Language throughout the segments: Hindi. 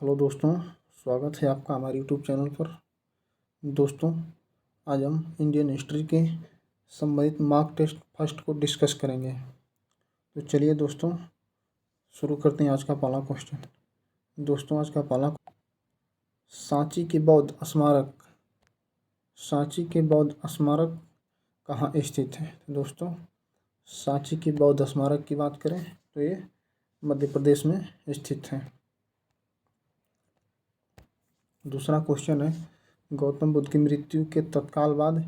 हेलो दोस्तों, स्वागत है आपका हमारे यूट्यूब चैनल पर। दोस्तों, आज हम इंडियन हिस्ट्री के संबंधित मॉक टेस्ट फर्स्ट को डिस्कस करेंगे। तो चलिए दोस्तों, शुरू करते हैं आज का पहला क्वेश्चन। दोस्तों, आज का पहला, सांची के बौद्ध स्मारक कहाँ स्थित है? दोस्तों, सांची के बौद्ध स्मारक की बात करें तो ये मध्य प्रदेश में स्थित है। दूसरा क्वेश्चन है, गौतम बुद्ध की मृत्यु के तत्काल बाद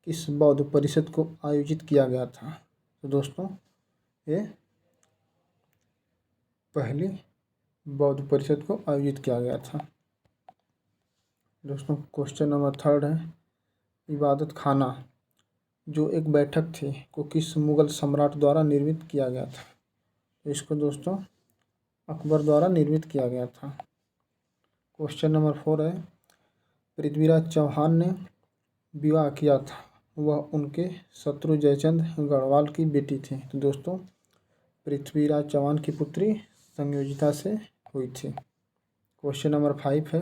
किस बौद्ध परिषद को आयोजित किया गया था? तो दोस्तों, ये पहली बौद्ध परिषद को आयोजित किया गया था। दोस्तों, क्वेश्चन नंबर थर्ड है, इबादत खाना जो एक बैठक थी को किस मुगल सम्राट द्वारा निर्मित किया गया था? इसको दोस्तों अकबर द्वारा निर्मित किया गया था। क्वेश्चन नंबर 4 है, पृथ्वीराज चौहान ने विवाह किया था, वह उनके शत्रु जयचंद गढ़वाल की बेटी थी। तो दोस्तों, पृथ्वीराज चौहान की पुत्री संयोजिता से हुई थी। क्वेश्चन नंबर 5 है,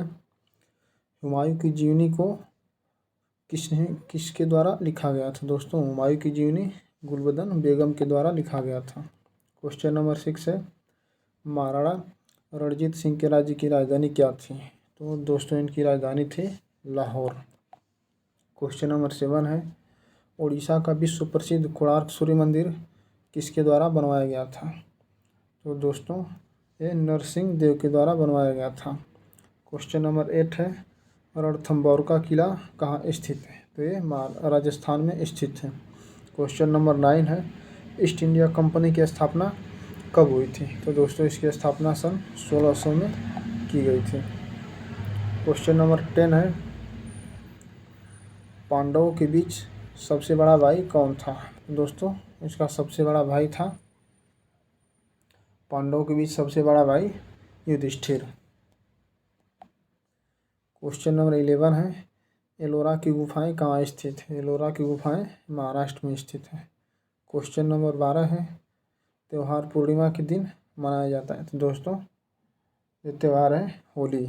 हुमायूं की जीवनी को किसके द्वारा लिखा गया था? दोस्तों, हुमायूं की जीवनी गुलबदन बेगम के द्वारा लिखा गया था। क्वेश्चन नंबर 6 है, महाराणा रणजीत सिंह के राज्य की राजधानी क्या थी? तो दोस्तों, इनकी राजधानी थी लाहौर। क्वेश्चन नंबर 7 है, उड़ीसा का विश्व प्रसिद्ध कोणार्क सूर्य मंदिर किसके द्वारा बनवाया गया था? तो दोस्तों, ये नरसिंह देव के द्वारा बनवाया गया था। क्वेश्चन नंबर 8 है, रणथंभौर का किला कहाँ स्थित है? तो ये राजस्थान में स्थित है। क्वेश्चन नंबर 9 है, ईस्ट इंडिया कंपनी की स्थापना कब हुई थी? तो दोस्तों, इसकी स्थापना सन 1600 में की गई थी। क्वेश्चन नंबर 10 है, पांडवों के बीच सबसे बड़ा भाई कौन था? दोस्तों, इसका सबसे बड़ा भाई था, पांडवों के बीच सबसे बड़ा भाई युधिष्ठिर। क्वेश्चन नंबर 11 है, एलोरा की गुफाएं कहाँ स्थित है? एलोरा की गुफाएं महाराष्ट्र में स्थित है। क्वेश्चन नंबर 12 है, त्यौहार पूर्णिमा के दिन मनाया जाता है? तो दोस्तों, ये त्यौहार है होली।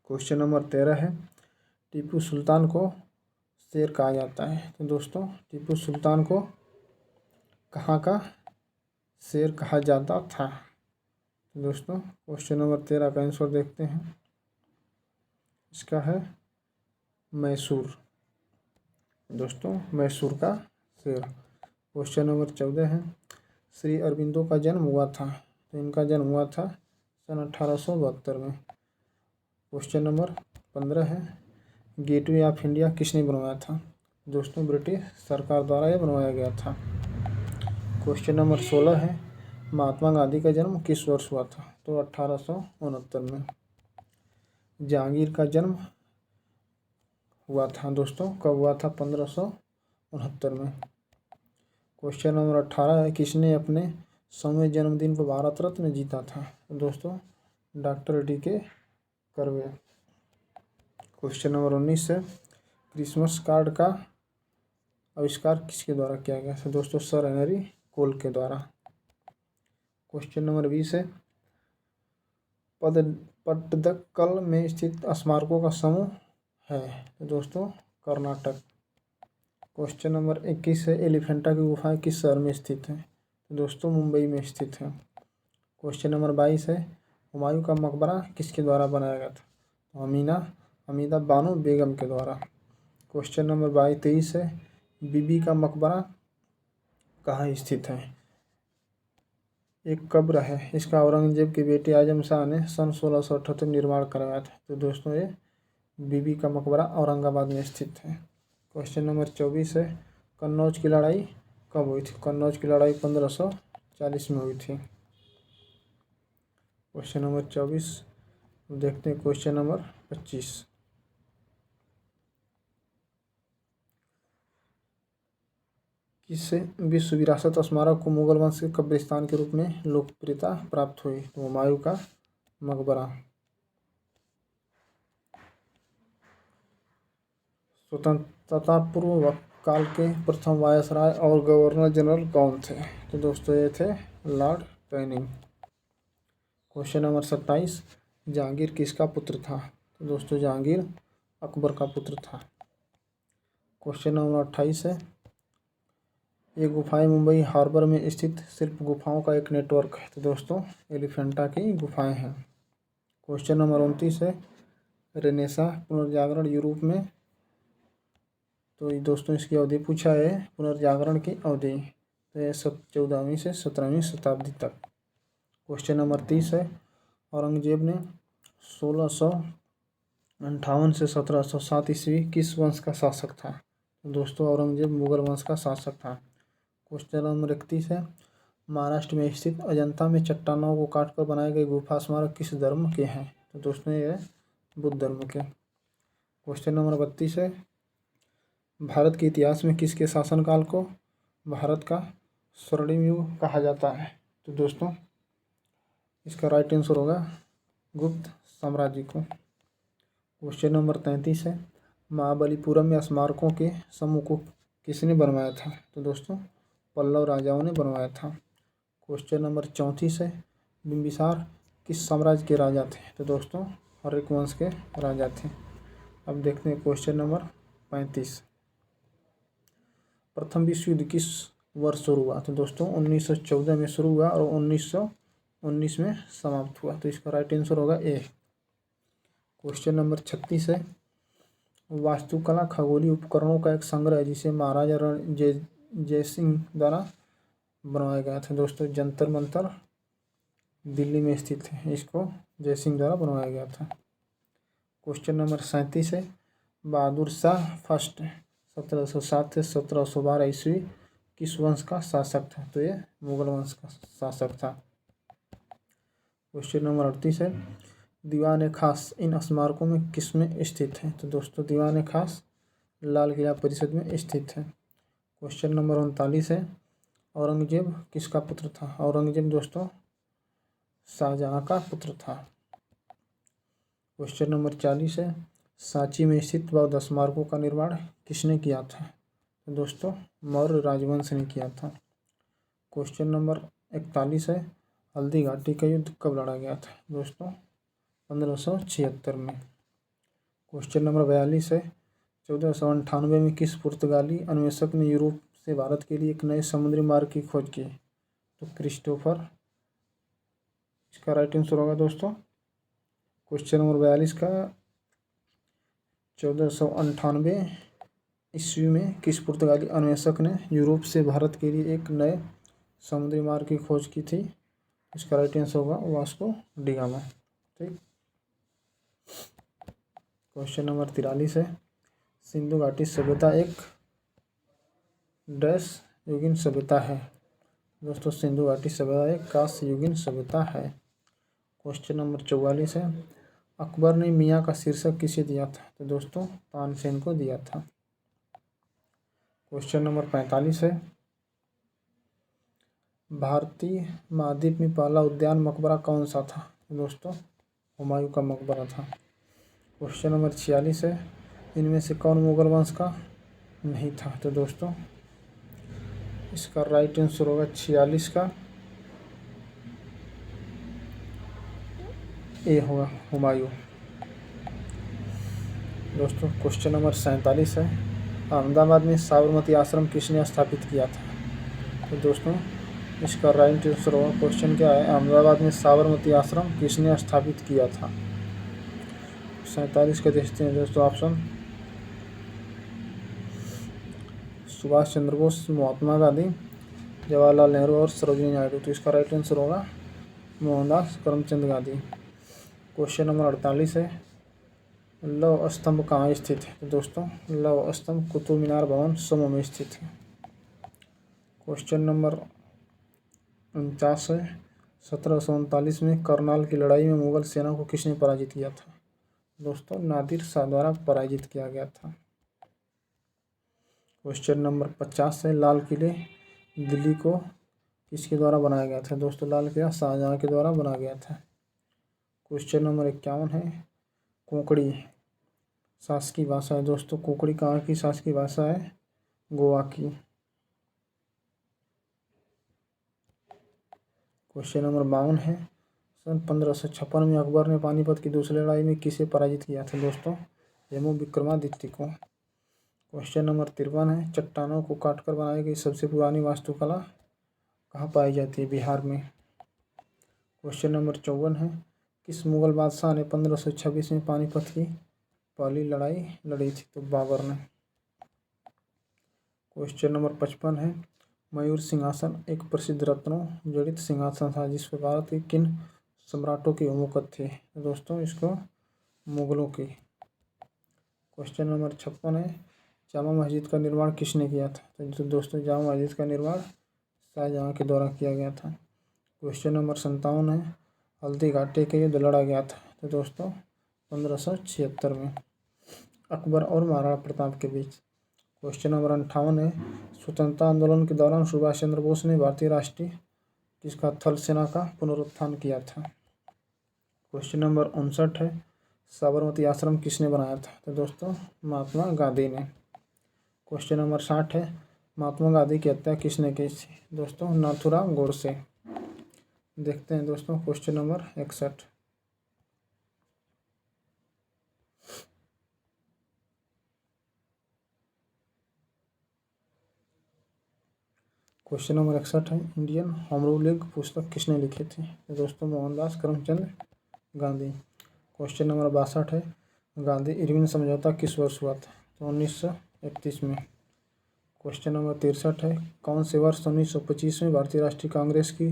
क्वेश्चन नंबर 13 है, टीपू सुल्तान को शेर कहा जाता है? तो दोस्तों, टीपू सुल्तान को कहाँ का शेर कहा जाता था? तो दोस्तों, क्वेश्चन नंबर 13 का आंसर देखते हैं। इसका है मैसूर। दोस्तों, मैसूर का शेर। क्वेश्चन नंबर 14 है, श्री अरबिंदो का जन्म हुआ था? तो इनका जन्म हुआ था सन 1872 में। क्वेश्चन नंबर 15 है, गेटवे ऑफ इंडिया किसने बनवाया था? दोस्तों, ब्रिटिश सरकार द्वारा यह बनवाया गया था। क्वेश्चन नंबर 16 है, महात्मा गांधी का जन्म किस वर्ष हुआ था? तो 1869 में। जहांगीर का जन्म हुआ था, दोस्तों कब हुआ था? 1569 में। क्वेश्चन नंबर 18 है, किसने अपने 100वें जन्मदिन पर भारत रत्न जीता था? दोस्तों, doctor D.K. Curve. Question number 19 है, क्रिसमस कार्ड का आविष्कार किसके द्वारा किया गया था? दोस्तों, सर हेनरी कोल के द्वारा। क्वेश्चन नंबर 20 है, पट्टदकल में स्थित स्मारकों का समूह है? तो दोस्तों, कर्नाटक। क्वेश्चन नंबर 21 है, एलिफेंटा की गुफाएं किस शहर में स्थित हैं? तो दोस्तों, मुंबई में स्थित है। क्वेश्चन नंबर 22 है, हुमायूं का मकबरा किसके द्वारा बनाया गया था? तो हमीदा बानो बेगम के द्वारा। क्वेश्चन नंबर 23 है, बीबी का मकबरा कहाँ स्थित है? एक कब्र है, इसका औरंगजेब के बेटे आजम शाह ने सन 1678 में निर्माण करवाया था। तो दोस्तों, ये बीबी का मकबरा औरंगाबाद में स्थित है। क्वेश्चन नंबर 24 है, कन्नौज की लड़ाई कब हुई थी? कन्नौज की लड़ाई 1540 में हुई थी। क्वेश्चन नंबर 24 देखते हैं। क्वेश्चन नंबर 25, किस विश्व विरासत स्मारक को मुगल वंश के कब्रिस्तान के रूप में लोकप्रियता प्राप्त हुई? तो हुमायूं का मकबरा। स्वतंत्रता पूर्व काल के प्रथम वायसराय और गवर्नर जनरल कौन थे? तो दोस्तों, ये थे Lord Canning. Question number 27, Jahangir किसका पुत्र था? तो दोस्तों जहांगीर अकबर का पुत्र था। क्वेश्चन नंबर 28 है, ये गुफाएं मुंबई हार्बर में स्थित शिल्प गुफाओं का एक नेटवर्क है। तो दोस्तों एलिफेंटा की गुफाएं हैं। क्वेश्चन नंबर 29 है, रेनेसा पुनर्जागरण यूरोप में। तो दोस्तों इसकी अवधि पूछा है, पुनर्जागरण की अवधि तो ये 14वीं से 17वीं शताब्दी तक। क्वेश्चन नंबर 30 है, औरंगजेब ने 1658 से 1707 ईस्वी किस वंश का शासक था? तो दोस्तों औरंगजेब मुगल वंश का शासक था। क्वेश्चन नंबर 31 है, महाराष्ट्र में स्थित अजंता में चट्टानों को काटकर बनाए गए गुफा स्मारक किस धर्म के हैं? तो दोस्तों ये बुद्ध धर्म के। क्वेश्चन नंबर 32 है, भारत के इतिहास में किसके शासनकाल को भारत का स्वर्णिम युग कहा जाता है? तो दोस्तों इसका राइट आंसर होगा गुप्त साम्राज्य को। क्वेश्चन नंबर 33 है, महाबलीपुरम या स्मारकों के समूह को किसने बनवाया था? तो दोस्तों पल्लव राजाओं ने बनवाया था। क्वेश्चन नंबर 34 है, बिंबिसार किस साम्राज्य के राजा थे? तो दोस्तों हर्यक वंश के राजा थे। अब देखते हैं क्वेश्चन नंबर 35, प्रथम विश्व युद्ध किस वर्ष शुरू हुआ? तो दोस्तों 1914 में शुरू हुआ और 1919 में समाप्त हुआ। तो इसका राइट आंसर होगा ए। क्वेश्चन नंबर 36 है, वास्तुकला खगोलीय उपकरणों का एक संग्रह है जिसे महाराजा जयसिंह द्वारा बनवाया गया था। दोस्तों जंतर मंतर दिल्ली में स्थित है, इसको जयसिंह द्वारा बनवाया गया था। क्वेश्चन नंबर 37 है, बहादुर शाह फर्स्ट 1707 से 1712 ईस्वी किस वंश का शासक था? तो ये मुगल वंश का शासक था। क्वेश्चन नंबर 38 है, दीवान खास इन स्मारकों में किस में स्थित है? तो दोस्तों दीवान खास लाल किला परिषद में स्थित है। क्वेश्चन नंबर 39 है, औरंगजेब किसका पुत्र था? औरंगजेब दोस्तों शाहजहां का पुत्र था। क्वेश्चन नंबर 40 है, सांची में स्थित बौद्ध स्मारकों का निर्माण किसने किया था? तो दोस्तों मौर्य राजवंश ने किया था। क्वेश्चन नंबर 41 है, हल्दी घाटी का युद्ध कब लड़ा गया था? दोस्तों 1576 में। क्वेश्चन नंबर 42 है, 1498 में किस पुर्तगाली अन्वेषक ने यूरोप से भारत के लिए एक नए समुद्री मार्ग की खोज की? तो क्रिस्टोफर। इसका राइट आंसर होगा दोस्तों क्वेश्चन नंबर 42 का 1498 ईस्वी में किस पुर्तगाली अन्वेषक ने यूरोप से भारत के लिए एक नए समुद्री मार्ग की खोज की थी? इसका राइट आंसर होगा वास्को डी गामा। ठीक। क्वेश्चन नंबर 43 है, सिंधु घाटी सभ्यता एक डैश युगीन सभ्यता है? दोस्तों सिंधु घाटी सभ्यता एक कांस्य युगीन सभ्यता है। क्वेश्चन नंबर 44 है, अकबर ने मियाँ का शीर्षक किसे दिया था? तो दोस्तों तानसेन को दिया था। क्वेश्चन नंबर 45 है, भारतीय महाद्वीप में पहला उद्यान मकबरा कौन सा था? तो दोस्तों हुमायूं का मकबरा था। क्वेश्चन नंबर 46 है, इनमें से कौन मुगल वंश का नहीं था? तो दोस्तों इसका राइट आंसर होगा 46 का ए होगा हुमायूं। दोस्तों क्वेश्चन नंबर 47 है, अहमदाबाद में साबरमती आश्रम किसने स्थापित किया था? तो दोस्तों इसका राइट आंसर होगा, क्वेश्चन क्या है, अहमदाबाद में साबरमती आश्रम किसने स्थापित किया था? 47 का देखते हैं दोस्तों ऑप्शन, सुभाष चंद्र बोस, महात्मा गांधी, जवाहरलाल नेहरू और सरोजिनी नायडू। तो इसका राइट आंसर होगा मोहनदास करमचंद गांधी। क्वेश्चन नंबर 48 है, लौह स्तंभ कहाँ स्थित है? तो दोस्तों लौह स्तंभ कुतुब मीनार भवन समूह में स्थित है। क्वेश्चन नंबर 49 है, 1739 में करनाल की लड़ाई में मुगल सेना को किसने पराजित किया था? दोस्तों नादिर शाह द्वारा पराजित किया गया था। क्वेश्चन नंबर 50 है, लाल किले दिल्ली को किसके द्वारा बनाया गया था? दोस्तों लाल किला शाहजहां के द्वारा बनाया गया था। क्वेश्चन नंबर 51 है, कोंकणी शासकीय भाषा है? दोस्तों कोंकणी कहाँ की शासकीय भाषा है? गोवा की। क्वेश्चन नंबर 52 है, सन 1556 में अकबर ने पानीपत की दूसरी लड़ाई में किसे पराजित किया था दोस्तों? हेमू विक्रमादित्य को। क्वेश्चन नंबर 53 है, चट्टानों को काटकर बनाई गई सबसे पुरानी वास्तुकला कहाँ पाई जाती है? बिहार में। क्वेश्चन नंबर 54 है, किस मुगल बादशाह ने 1526 में पानीपत की पहली लड़ाई लड़ी थी? तो बाबर ने। क्वेश्चन नंबर 55 है, मयूर सिंहासन एक प्रसिद्ध रत्नों जड़ित सिंहासन था जिस पर भारत के किन सम्राटों की हुकूमत थी? दोस्तों इसको मुगलों की। क्वेश्चन नंबर 56 है, जामा मस्जिद का निर्माण किसने किया था? तो दोस्तों जामा मस्जिद का निर्माण शाहजहाँ के द्वारा किया गया था। क्वेश्चन नंबर 57 है, हल्दी घाटी के युद्ध लड़ा गया था? तो दोस्तों 1576 में अकबर और महाराणा प्रताप के बीच। क्वेश्चन नंबर 58 है, स्वतंत्रता आंदोलन के दौरान सुभाष चंद्र बोस ने भारतीय राष्ट्रीय किसका थल सेना का पुनरुत्थान किया था? क्वेश्चन नंबर 59 है, साबरमती आश्रम किसने बनाया था? तो दोस्तों महात्मा गांधी ने। क्वेश्चन नंबर 60 है, महात्मा गांधी की हत्या किसने की थी? दोस्तों नाथूराम गोडसे। देखते हैं दोस्तों क्वेश्चन नंबर 61। क्वेश्चन नंबर 61 है, इंडियन होम रूल लीग पुस्तक किसने लिखी थी? तो दोस्तों मोहनदास करमचंद गांधी। क्वेश्चन नंबर 62 है, गांधी इरविन समझौता किस वर्ष हुआ था? तो 1931 में। क्वेश्चन नंबर 63 है, कौन से वर्ष 1925 में भारतीय राष्ट्रीय कांग्रेस की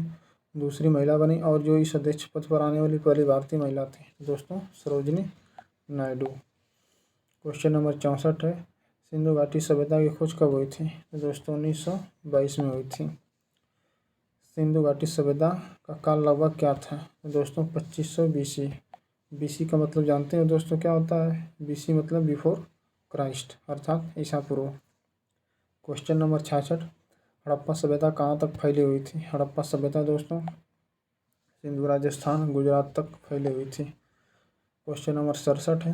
दूसरी महिला बनी और जो इस अध्यक्ष पद पर आने वाली पहली भारतीय महिला थी? दोस्तों सरोजिनी नायडू। क्वेश्चन नंबर 64 है, सिंधु घाटी सभ्यता की खोज कब हुई थी? तो दोस्तों 1922 में हुई थी। सिंधु घाटी सभ्यता का काल लगभग क्या था? तो दोस्तों 2500 BC। BC का मतलब जानते हो दोस्तों क्या होता है? BC मतलब बिफोर क्राइस्ट अर्थात ईसा पूर्व। क्वेश्चन नंबर 66, हड़प्पा सभ्यता कहाँ तक फैली हुई थी? हड़प्पा सभ्यता दोस्तों सिंधु राजस्थान गुजरात तक फैली हुई थी। क्वेश्चन नंबर 67 है,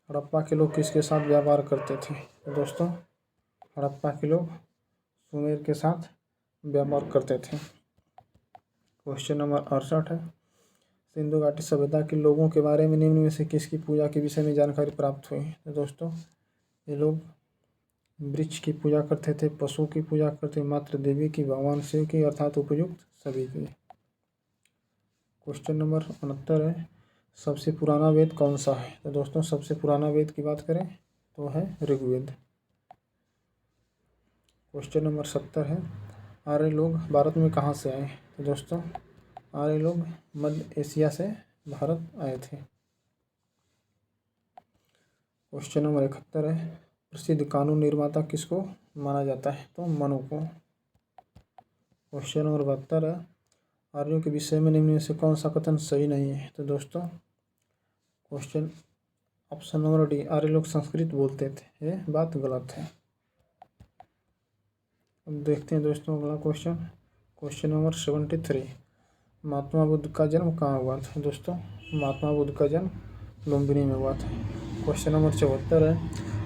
हड़प्पा के लोग किसके साथ व्यापार करते थे? तो दोस्तों हड़प्पा के लोग सुमेर के साथ व्यापार करते थे। क्वेश्चन नंबर 68 है, सिंधु घाटी सभ्यता के लोगों के बारे में निम्न में से किसकी पूजा के विषय में जानकारी प्राप्त हुई? तो दोस्तों ये लोग वृक्ष की पूजा करते थे, पशु की पूजा करते, मात्र देवी की, भगवान शिव की अर्थात उपयुक्त सभी की। क्वेश्चन नंबर 69 है, सबसे पुराना वेद कौन सा है? तो दोस्तों सबसे पुराना वेद की बात करें तो है ऋग्वेद। क्वेश्चन नंबर 70 है, आर्य लोग भारत में कहाँ से आए? तो दोस्तों आर्य लोग मध्य एशिया से भारत आए थे। क्वेश्चन नंबर 71 है, प्रसिद्ध कानून निर्माता किसको माना जाता है? तो मनु को। क्वेश्चन नंबर 72 है, आर्यों के विषय में निम्न में से कौन सा कथन सही नहीं है? तो दोस्तों क्वेश्चन ऑप्शन नंबर डी, आर्य लोग संस्कृत बोलते थे, ये बात गलत है। अब देखते हैं दोस्तों अगला question. Question number 73, Mahatma Buddha का जन्म कहाँ हुआ था? दोस्तों महात्मा बुद्ध का जन्म लुम्बिनी में हुआ था। क्वेश्चन नंबर 74 है,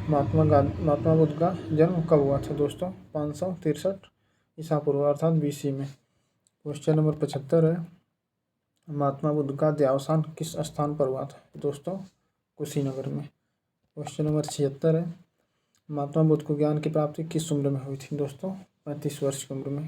महात्मा बुद्ध का जन्म कब हुआ था? दोस्तों 563 ईसा पूर्व अर्थात BC में। क्वेश्चन नंबर 75 है, महात्मा बुद्ध का देहावसान किस स्थान पर हुआ था? दोस्तों कुशीनगर में। क्वेश्चन नंबर 76 है, महात्मा बुद्ध को ज्ञान की प्राप्ति किस उम्र में हुई थी? दोस्तों 35 वर्ष की उम्र में।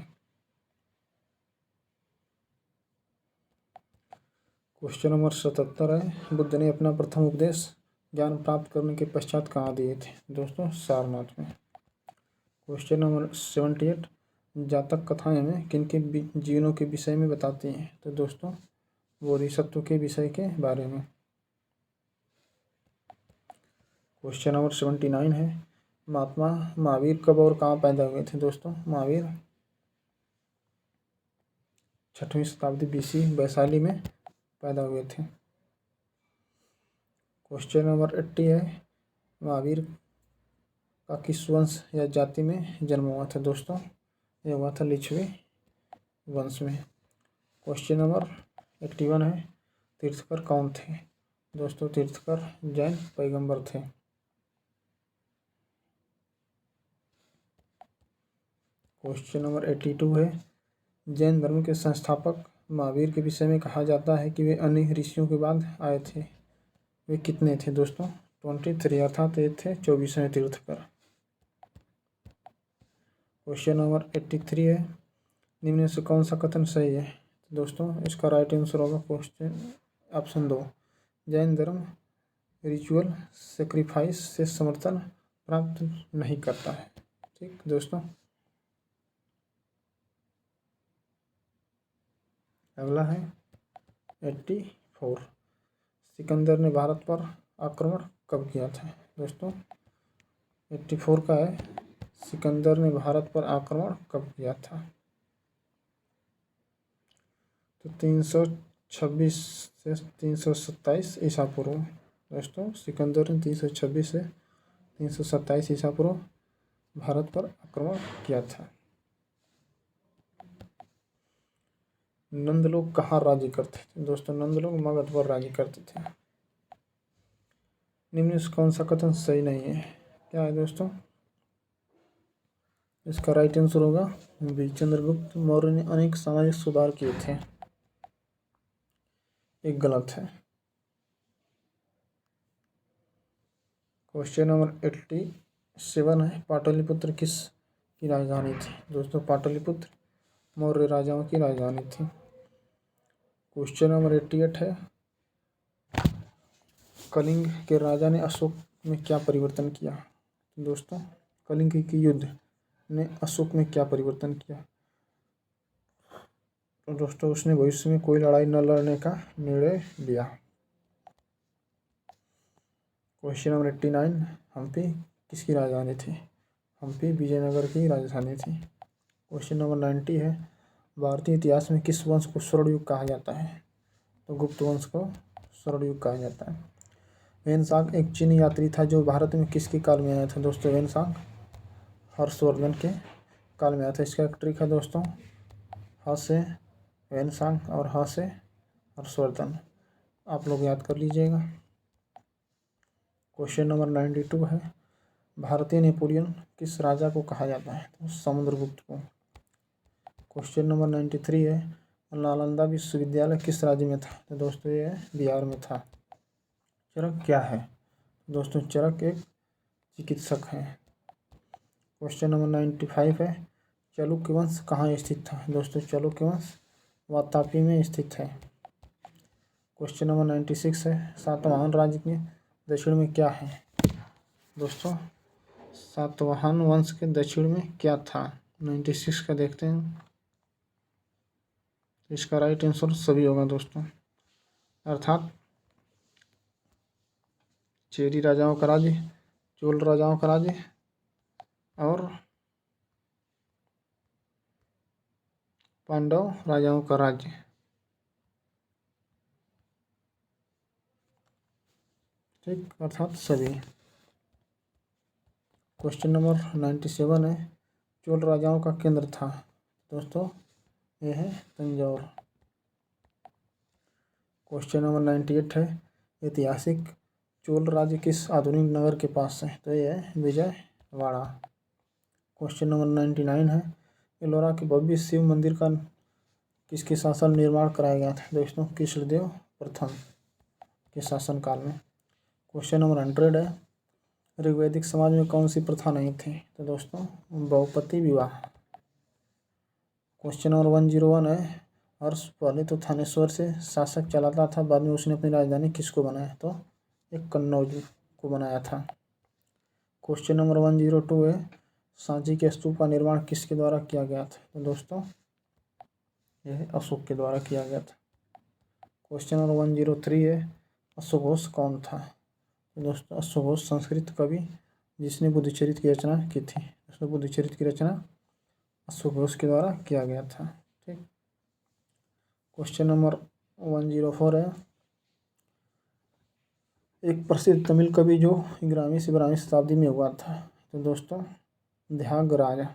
क्वेश्चन नंबर 77 है, बुद्ध ने अपना प्रथम उपदेश ज्ञान प्राप्त करने के पश्चात कहाँ दिए थे? दोस्तों सारनाथ में। क्वेश्चन नंबर 78, जातक कथाएं हमें किनके जीवनों के विषय में बताती हैं? तो दोस्तों बोधिसत्व के विषय के बारे में। क्वेश्चन नंबर 79 है, महात्मा महावीर कब और कहाँ पैदा हुए थे? दोस्तों महावीर 6वीं शताब्दी BC वैशाली में पैदा हुए थे। क्वेश्चन नंबर 80 है, महावीर का किस वंश या जाति में जन्म हुआ था? दोस्तों यह हुआ था लिच्छवी वंश में। क्वेश्चन नंबर 81 है, तीर्थकर कौन थे? दोस्तों तीर्थकर जैन पैगंबर थे। क्वेश्चन नंबर 82 है, जैन धर्म के संस्थापक महावीर के विषय में कहा जाता है कि वे अन्य ऋषियों के बाद आए थे। वे कितने थे दोस्तों? 23, अर्थात ये थे 24वें तीर्थकर। क्वेश्चन नंबर 83 है, निम्न में से कौन सा कथन सही है? दोस्तों इसका राइट आंसर होगा क्वेश्चन ऑप्शन 2, जैन धर्म रिचुअल सेक्रीफाइस से समर्थन प्राप्त नहीं करता है। ठीक दोस्तों, अगला है 84, सिकंदर ने भारत पर आक्रमण कब किया था? दोस्तों 84 का है, सिकंदर ने भारत पर आक्रमण कब किया था? तो 326 से 327 ईसा पूर्व। दोस्तों सिकंदर ने 326 से 327 ईसा पूर्व भारत पर आक्रमण किया था। नंद लोग कहाँ राज्य करते थे? दोस्तों नंद लोग मगध पर राज्य करते थे। निम्न से कौन सा कथन सही नहीं है? क्या है दोस्तों? इसका राइट आंसर होगा बी, चंद्रगुप्त मौर्य ने अनेक सामाजिक सुधार किए थे। एक गलत है। क्वेश्चन नंबर 87 है, पाटलिपुत्र किस की राजधानी थी? दोस्तों पाटलिपुत्र मौर्य राजाओं की राजधानी थी। क्वेश्चन नंबर 88 है, कलिंग के राजा ने अशोक में क्या परिवर्तन किया? दोस्तों कलिंग की युद्ध ने अशोक में क्या परिवर्तन किया? तो दोस्तों उसने भविष्य में कोई लड़ाई न लड़ने का निर्णय लिया। क्वेश्चन नंबर 89, हम्पी किसकी राजधानी थी? हम्पी विजयनगर की राजधानी थी। क्वेश्चन नंबर 90 है, भारतीय इतिहास में किस वंश को स्वर्ण युग कहा जाता है? तो गुप्त वंश को स्वर्ण युग कहा जाता है। वेनसांग एक चीनी यात्री था जो भारत में किसके काल में आया था? दोस्तों वेनसांग हर्षवर्धन के काल में आया था। इसका एक ट्रिक है दोस्तों, ह से वेनसांग और ह से हर्षवर्धन, आप लोग याद कर लीजिएगा। क्वेश्चन नंबर 92 है, भारतीय नेपोलियन किस राजा को कहा जाता है? तो समुद्रगुप्त को। क्वेश्चन नंबर 93 है, नालंदा विश्वविद्यालय किस राज्य में था? तो दोस्तों ये बिहार में था। चरक क्या है? दोस्तों चरक एक चिकित्सक है। क्वेश्चन नंबर 95 है, चालुक्य वंश कहाँ स्थित था? दोस्तों चालुक्य वंश वातापी में स्थित है। क्वेश्चन नंबर 96 है, सातवाहन राज्य के दक्षिण में क्या है? दोस्तों सातवाहन वंश के दक्षिण में क्या था? 96 का देखते हैं। इसका राइट आंसर सभी होगा दोस्तों, अर्थात चेरी राजाओं का राज्य, चोल राजाओं का राज्य और पांडव राजाओं का राज्य। ठीक, अर्थात सभी। क्वेश्चन नंबर 97 है, चोल राजाओं का केंद्र था? दोस्तों यह है तंजौर। क्वेश्चन नंबर 98 है, ऐतिहासिक चोल राज्य किस आधुनिक नगर के पास है? तो यह है विजयवाड़ा। क्वेश्चन नंबर 99 है, एलोरा के भव्य शिव मंदिर का किसके शासन निर्माण कराया गया था? दोस्तों कृष्णदेव प्रथम के शासनकाल में। क्वेश्चन नंबर 100 है, ऋग्वैदिक समाज में कौन सी प्रथा नहीं थी? तो दोस्तों बहुपति विवाह। क्वेश्चन नंबर 101 है, हर्ष पहले तो थानेश्वर से शासक चलाता था, बाद में उसने अपनी राजधानी किसको बनाया? तो एक कन्नौज को बनाया था। क्वेश्चन नंबर 102 है, सांची के स्तूप का निर्माण किसके द्वारा किया गया था? तो दोस्तों यह अशोक के द्वारा किया गया था। क्वेश्चन नंबर 103 है, अश्वघोष कौन था? तो दोस्तों अश्वघोष संस्कृत कवि जिसने बुद्धिचरित्र की रचना की थी। उसने बुद्धिचरित्र की रचना अश्वघोष के द्वारा किया गया था। ठीक, क्वेश्चन नंबर 104 है, एक प्रसिद्ध तमिल कवि जो 11वीं से 12वीं शताब्दी में हुआ था? तो दोस्तों त्यागराज।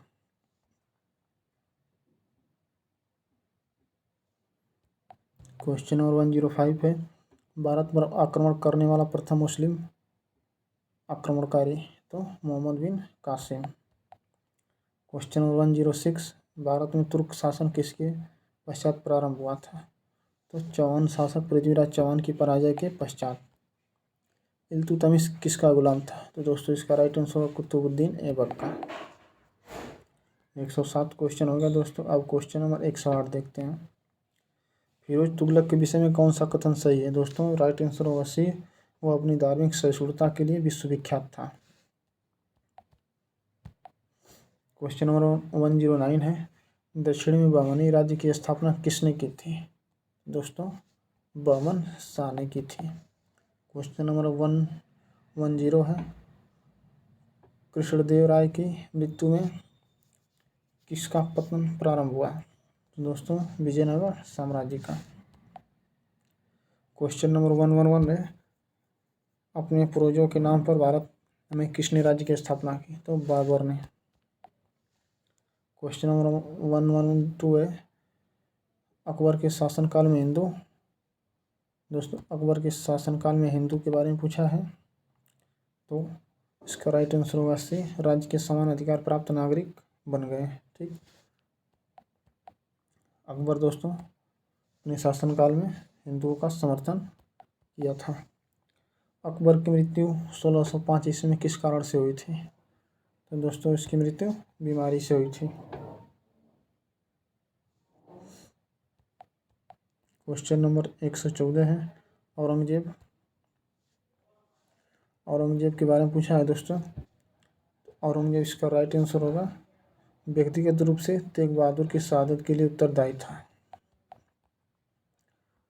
क्वेश्चन नंबर 105 है, भारत पर आक्रमण करने वाला प्रथम मुस्लिम आक्रमणकारी? तो मोहम्मद बिन कासिम। क्वेश्चन नंबर 106, भारत में तुर्क शासन किसके पश्चात प्रारंभ हुआ था? तो चौहान शासक पृथ्वीराज चौहान की पराजय के पश्चात। इल्तुतमिश किसका गुलाम था? तो दोस्तों इसका राइट आंसर होगा कुतुबुद्दीन ऐबक का। 107 क्वेश्चन हो गया दोस्तों। अब क्वेश्चन नंबर 108 देखते हैं। फिरोज तुगलक के विषय में कौन सा कथन सही है? दोस्तों राइट आंसर होगा सी, वो अपनी धार्मिक सहिष्णुता के लिए विश्वविख्यात था। क्वेश्चन नंबर 109 है, दक्षिण में बहमनी राज्य की स्थापना किसने की थी? दोस्तों बहमन शाह ने की थी। क्वेश्चन नंबर 110 है, कृष्णदेव राय की मृत्यु में किसका पतन प्रारंभ हुआ? तो दोस्तों विजयनगर साम्राज्य का। क्वेश्चन नंबर 111 है, अपने पूर्वजों के नाम पर भारत में किसने राज्य की स्थापना की? तो बाबर ने। क्वेश्चन नंबर 112 है, अकबर के शासनकाल में हिंदू, दोस्तों अकबर के शासनकाल में हिंदू के बारे में पूछा है। तो इसका राइट आंसर होगा सी, राज्य के समान अधिकार प्राप्त नागरिक बन गए। ठीक, अकबर दोस्तों अपने शासनकाल में हिंदुओं का समर्थन किया था। अकबर की मृत्यु 1605 ईस्वी में किस कारण से हुई थी? तो दोस्तों इसकी मृत्यु बीमारी से हुई थी। क्वेश्चन नंबर 114 है, औरंगजेब के बारे में पूछा है दोस्तों। औरंगजेब इसका राइट आंसर होगा व्यक्तिगत रूप से तेग बहादुर की शहादत के लिए उत्तरदायी था।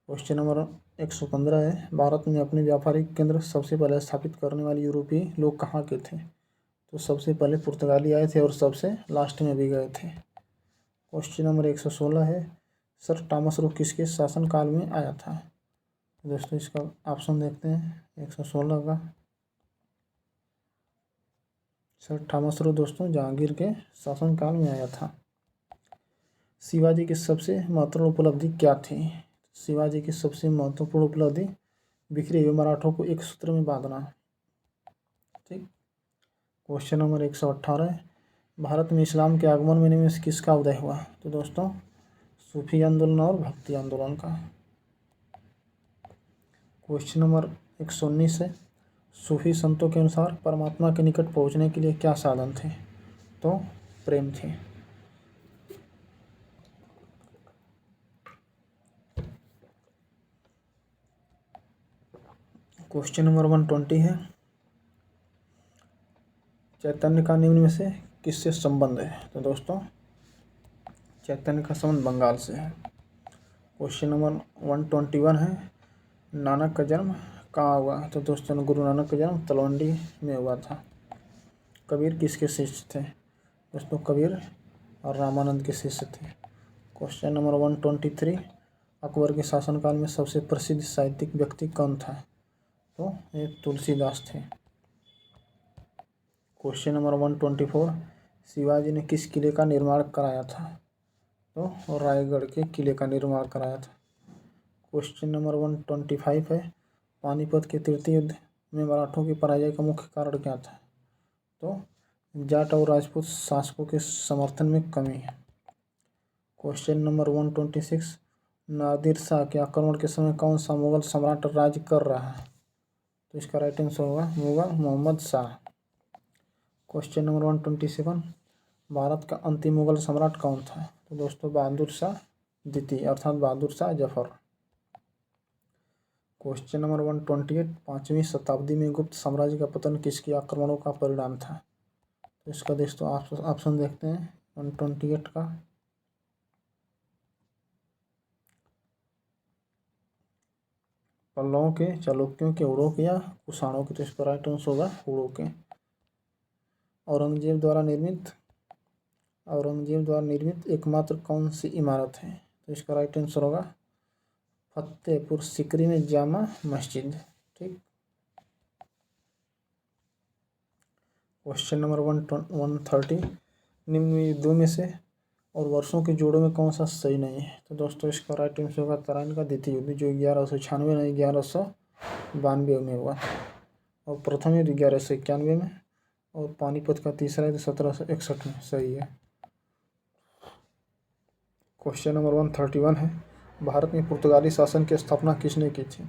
क्वेश्चन नंबर 115 है, भारत में अपने व्यापारिक केंद्र सबसे पहले स्थापित करने वाले यूरोपीय लोग कहाँ के थे? तो सबसे पहले पुर्तगाली आए थे और सबसे लास्ट में भी गए थे। क्वेश्चन नंबर 116 है, सर थॉमस रो किसके शासनकाल में आया था? दोस्तों इसका ऑप्शन देखते हैं 116 का। सर थॉमस रो दोस्तों जहांगीर के शासनकाल में आया था। शिवाजी की सबसे महत्वपूर्ण उपलब्धि क्या थी? शिवाजी की सबसे महत्वपूर्ण उपलब्धि बिखरे हुए मराठों को एक सूत्र में बांधना। ठीक, क्वेश्चन नंबर 118 है, भारत में इस्लाम के आगमन में से किसका उदय हुआ? तो दोस्तों सूफी आंदोलन और भक्ति आंदोलन का। क्वेश्चन नंबर 119 है, सूफी संतों के अनुसार परमात्मा के निकट पहुंचने के लिए क्या साधन थे? तो प्रेम थे। क्वेश्चन नंबर 120 है, चैतन्य का निम्न में से किससे संबंध है? तो दोस्तों चैतन्य का संबंध बंगाल से है। क्वेश्चन नंबर 121 है, नानक का जन्म कहाँ हुआ? तो दोस्तों गुरु नानक का जन्म तलवंडी में हुआ था। कबीर किसके शिष्य थे? दोस्तों कबीर और रामानंद के शिष्य थे। क्वेश्चन नंबर 123, अकबर के शासनकाल में सबसे प्रसिद्ध साहित्यिक व्यक्ति कौन था? तो ये तुलसीदास थे। क्वेश्चन नंबर 124, शिवाजी ने किस किले का निर्माण कराया था? तो रायगढ़ के किले का निर्माण कराया था। क्वेश्चन नंबर 125 है, पानीपत के तृतीय युद्ध में मराठों की पराजय का मुख्य कारण क्या था? तो जाट और राजपूत शासकों के समर्थन में कमी है। क्वेश्चन नंबर 126, नादिर शाह के आक्रमण के समय कौन सा मुगल सम्राट राज्य कर रहा है? तो इसका राइट आंसर होगा मुगल मोहम्मद शाह। क्वेश्चन नंबर 127, भारत का अंतिम मुगल सम्राट कौन था? तो दोस्तों बहादुर शाह द्वितीय अर्थात बहादुर शाह जफर। क्वेश्चन नंबर 128, 5वीं शताब्दी में गुप्त साम्राज्य का पतन किसके आक्रमणों का परिणाम था? तो इसका दोस्तों ऑप्शन देखते हैं 128 का। पल्लवों के, चालुक्यों के, हुड़ों के या कुषाणों के? तो इसका राइट आंसर होगा हुड़ों के। औरंगजेब द्वारा निर्मित एकमात्र कौन सी इमारत है? तो इसका राइट आंसर होगा फतेहपुर सिकरी में जामा मस्जिद। ठीक, क्वेश्चन नंबर 130, निम्न युद्धों में से और वर्षों के जोड़ों में कौन सा सही नहीं है? तो दोस्तों इसका राइट आंसर होगा तराइन का द्वितीय युद्ध, जो 1196 नहीं 1192 में हुआ, और प्रथम युद्ध 1191 में, और पानीपत का तीसरा युद्ध 1761 में। सही है। क्वेश्चन नंबर 131 है, भारत में पुर्तगाली शासन की स्थापना किसने की थी?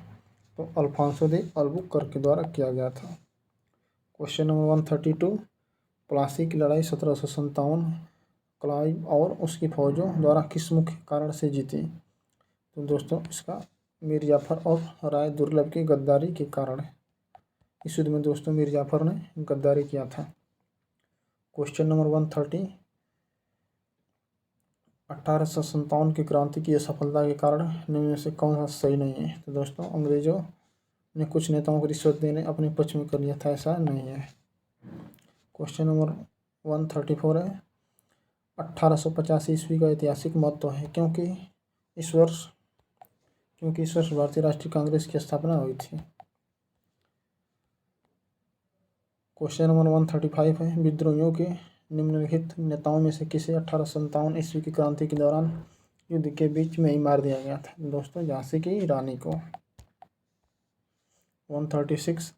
तो अल्फांसो दे अल्बुकर्क द्वारा किया गया था। क्वेश्चन नंबर 132, प्लासी की लड़ाई 1757 क्लाइव और उसकी फौजों द्वारा किस मुख्य कारण से जीती? तो दोस्तों इसका मीर जाफर और राय दुर्लभ की गद्दारी के कारण है। इस युद्ध में दोस्तों मीर जाफर ने गद्दारी किया था। क्वेश्चन नंबर 130, 1857 की क्रांति की असफलता के कारण निम्न में से कौन सा सही नहीं है? तो दोस्तों अंग्रेजों ने कुछ नेताओं को रिश्वत देने अपने पक्ष में कर लिया था, ऐसा नहीं है। क्वेश्चन नंबर 134 है, 1885 ईस्वी का ऐतिहासिक महत्व है क्योंकि इस वर्ष भारतीय राष्ट्रीय कांग्रेस की स्थापना हुई थी। क्वेश्चन नंबर 135 है, विद्रोहियों के निम्नलिखित नेताओं में से किसे 1857 ईस्वी की क्रांति के दौरान युद्ध के बीच में ही मार दिया गया था? दोस्तों झांसी की रानी को। 136,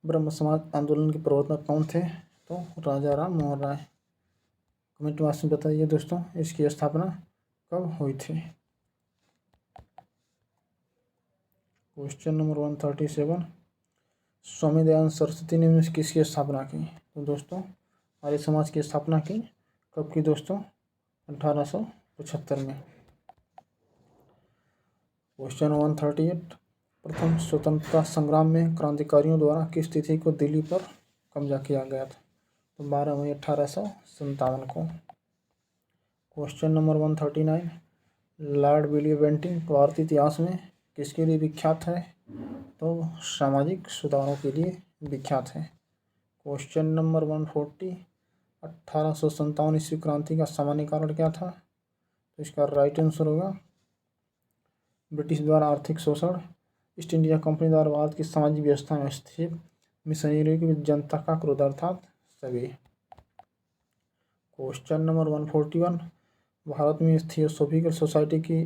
ब्रह्म समाज आंदोलन के प्रवर्तक कौन थे? तो राजा राम मोहन राय। कमेंट बॉक्स में बताइए दोस्तों इसकी स्थापना कब हुई थी? क्वेश्चन नंबर 137, स्वामी दयानंद सरस्वती ने किसकी स्थापना की? तो दोस्तों आर्य समाज की स्थापना की। कब की दोस्तों? 1875 में। क्वेश्चन 138, प्रथम स्वतंत्रता संग्राम में क्रांतिकारियों द्वारा किस तिथि को दिल्ली पर कब्जा किया गया था? तो 12 मई 1857 को। Question number 139, Lord William Bentinck भारतीय इतिहास में किसके लिए विख्यात है? तो सामाजिक सुधारों के लिए विख्यात है। क्वेश्चन नंबर 140, 1857 ईस्वी क्रांति का सामान्य कारण क्या था? तो इसका राइट आंसर होगा ब्रिटिश द्वारा आर्थिक शोषण, ईस्ट इंडिया कंपनी द्वारा भारत की सामाजिक व्यवस्था में हस्तक्षेप, मिशनरियों की जनता का क्रोध अर्थात सभी। क्वेश्चन नंबर 141, भारत में थियोसॉफिकल सोसाइटी की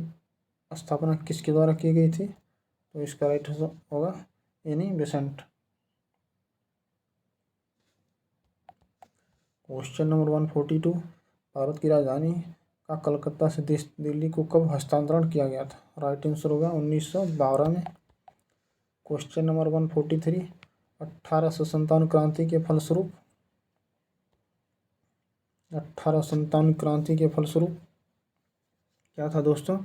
स्थापना किसके द्वारा की गई थी? तो इसका राइट आंसर होगा Annie Besant. Question number 142, Bharat की राजधानी का कलकत्ता से दिल्ली को कब हस्तांतरण किया गया था? राइट आंसर होगा 1912 में। क्वेश्चन नंबर 143, 1857 क्रांति के फलस्वरूप क्या था दोस्तों?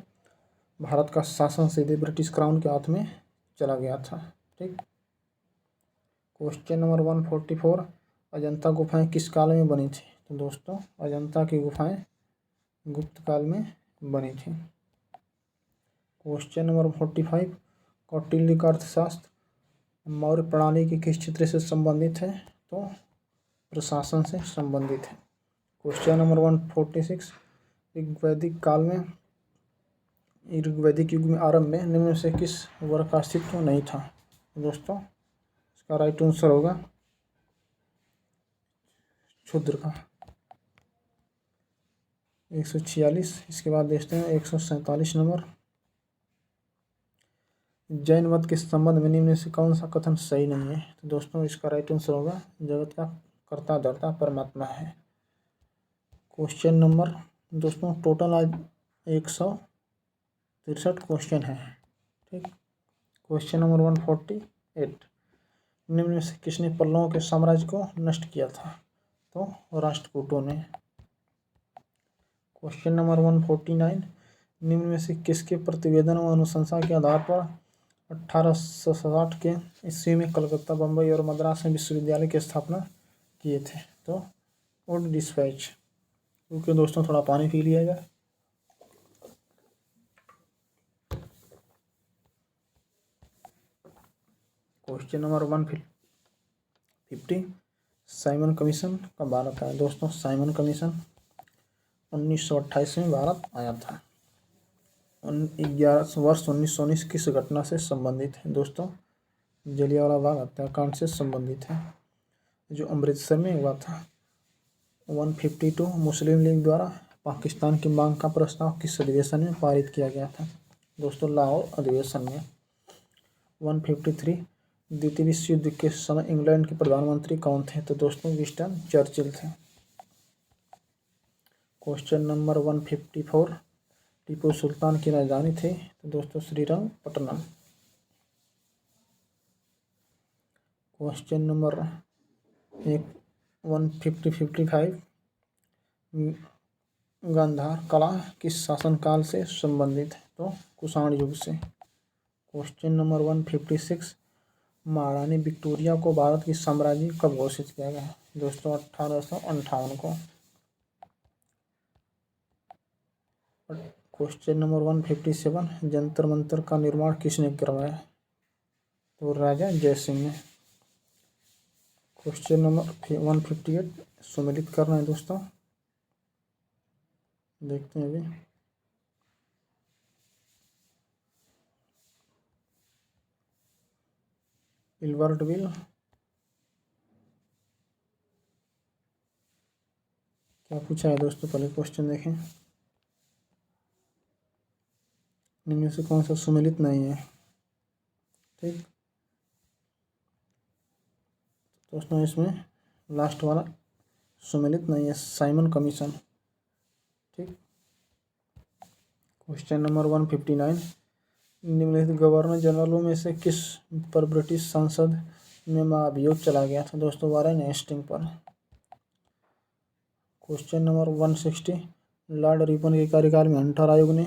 भारत का शासन सीधे ब्रिटिश क्राउन के हाथ में चला गया था। ठीक। क्वेश्चन नंबर 144, अजंता गुफाएं किस काल में बनी थी? तो दोस्तों अजंता की गुफाएं गुप्त काल में बनी थी। क्वेश्चन नंबर 45, कौटिल्य का अर्थशास्त्र मौर्य प्रणाली के किस क्षेत्र से संबंधित है? तो प्रशासन से संबंधित है। क्वेश्चन नंबर 146, ऋग्वैदिक युग में आरंभ में निम्न में से किस वर्ग का अस्तित्व नहीं था? दोस्तों इसका राइट आंसर होगा शूद्र का। 146। इसके बाद देखते हैं 147 नंबर, जैन मत के संबंध में निम्न में से कौन सा कथन सही नहीं है? तो दोस्तों इसका राइट आंसर होगा जगत का कर्ता धर्ता परमात्मा है। क्वेश्चन नंबर दोस्तों टोटल आज 163 क्वेश्चन है। ठीक। क्वेश्चन नंबर 148, निम्न में से किसने पल्लवों के साम्राज्य को नष्ट किया था? तो राष्ट्रकूटों ने। क्वेश्चन नंबर 149, निम्न में से किसके प्रतिवेदन व अनुशंसा के आधार पर 1860 के ईस्वी में कलकत्ता, बम्बई और मद्रास में विश्वविद्यालय की स्थापना किए थे? तो वुड डिस्पैच। क्योंकि दोस्तों थोड़ा पानी पी लिया जाए। क्वेश्चन नंबर 150, साइमन कमीशन कब भारत आया? दोस्तों साइमन कमीशन 1928 में भारत आया था। 11 वर्ष 1919 किस घटना से संबंधित है? दोस्तों जलियांवाला बाग हत्याकांड से संबंधित है जो अमृतसर में हुआ था। 152, मुस्लिम लीग द्वारा पाकिस्तान की मांग का प्रस्ताव किस अधिवेशन में पारित किया गया था? दोस्तों लाहौर अधिवेशन में। 153, द्वितीय विश्व युद्ध के समय इंग्लैंड के प्रधानमंत्री कौन थे? तो दोस्तों विंस्टन चर्चिल थे। क्वेश्चन नंबर 154, टीपू सुल्तान की राजधानी थी? तो दोस्तों श्रीरंगपट्टनम। क्वेश्चन नंबर 155, गांधार कला किस शासनकाल से संबंधित है? तो कुषाण युग से। क्वेश्चन नंबर 156, महारानी विक्टोरिया को भारत की साम्राज्य कब घोषित किया गया? दोस्तों 1858 को। क्वेश्चन नंबर 157, जंतर मंतर का निर्माण किसने करवाया? तो राजा जयसिंह ने। क्वेश्चन नंबर 158 सुमेलित करना है दोस्तों, देखते हैं अभी। इल्बर्टविल क्या पूछा है दोस्तों, पहले क्वेश्चन देखें। इनमें से कौन सा सुमेलित नहीं है? ठीक दोस्तों, इसमें लास्ट वाला सुमेलित नहीं है, साइमन कमीशन। ठीक। क्वेश्चन नंबर 159, निम्नलिखित गवर्नर जनरलों में से किस पर ब्रिटिश संसद में महाभियोग चला गया था? दोस्तों वारेन हेस्टिंग पर। क्वेश्चन नंबर 160, लॉर्ड रिपन के कार्यकाल में हंटर आयोग ने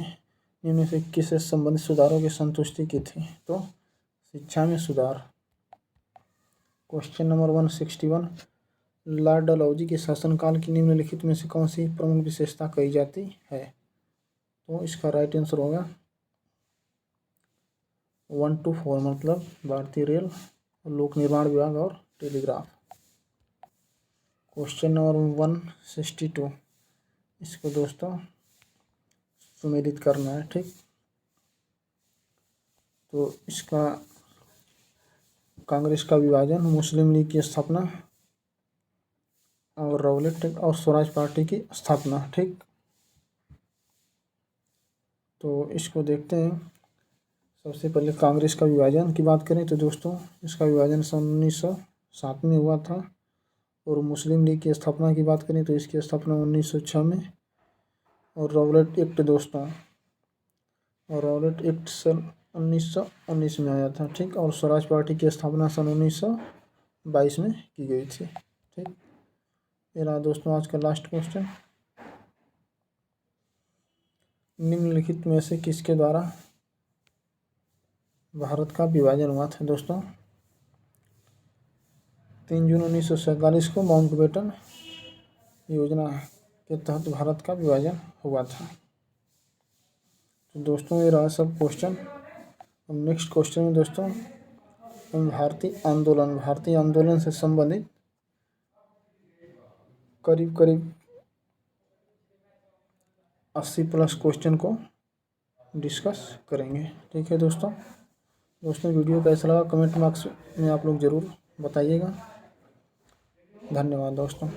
निम्न से किससे संबंधित सुधारों की संतुष्टि की थी? तो शिक्षा में सुधार। क्वेश्चन नंबर 161, लॉर्ड डलहौजी के शासनकाल की निम्नलिखित में से कौन सी प्रमुख विशेषता कही जाती है? तो इसका राइट आंसर होगा 1 to 4, मतलब भारतीय रेल, लोक निर्माण विभाग और टेलीग्राफ। क्वेश्चन नंबर 162, इसको दोस्तों सुमेलित करना है। ठीक। तो इसका कांग्रेस का विभाजन, मुस्लिम लीग की स्थापना और रॉलेट और स्वराज पार्टी की स्थापना। ठीक। तो इसको देखते हैं। सबसे पहले कांग्रेस का विभाजन की बात करें तो दोस्तों इसका विभाजन सन 1907 में हुआ था। और मुस्लिम लीग की स्थापना की बात करें तो इसकी स्थापना 1906 में। और रॉलेट एक्ट दोस्तों, और रॉलेट एक्ट सन 1919 में आया था। ठीक। और स्वराज पार्टी की स्थापना सन 1922 में की गई थी। ठीक। ये रहा दोस्तों आज का लास्ट क्वेश्चन। निम्नलिखित में से किसके द्वारा भारत का विभाजन हुआ था? दोस्तों 3 जून 1947 को माउंटबेटन योजना के तहत भारत का विभाजन हुआ था। तो दोस्तों ये रहा सब क्वेश्चन। अब नेक्स्ट क्वेश्चन में दोस्तों हम भारतीय आंदोलन से संबंधित करीब 80+ क्वेश्चन को डिस्कस करेंगे। ठीक है दोस्तों वीडियो कैसा लगा कमेंट बॉक्स में आप लोग ज़रूर बताइएगा। धन्यवाद दोस्तों।